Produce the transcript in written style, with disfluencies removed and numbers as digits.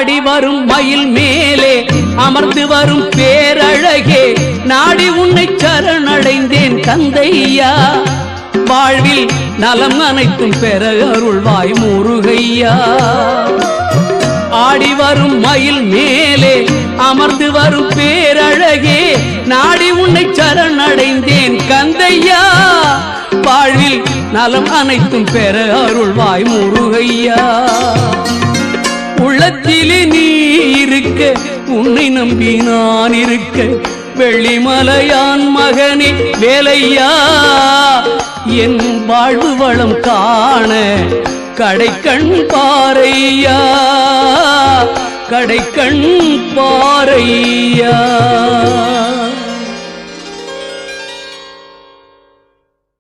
ஆடி வரும் மயில் மேலே அமர்ந்து வரும் பேரழகே நாடி உன்னை சரணடைந்தேன் கந்தையா வாழ்வில் நலம் அனைத்தும் பெற அருள்வாய் முருகையா ஆடி வரும் மயில் மேலே அமர்ந்து வரும் பேரழகே நாடி உன்னை சரணடைந்தேன் கந்தையா வாழ்வில் நலம் அனைத்தும் பெற அருள்வாய் முருகையா உள்ளத்திலே நீ இருக்க உன்னை நம்பி நான் இருக்க வெள்ளிமலையான் மகனே வேலையா என் வாழ்வு வளம் காண கடைக்கண் பாரையா கடைக்கண் பாரையா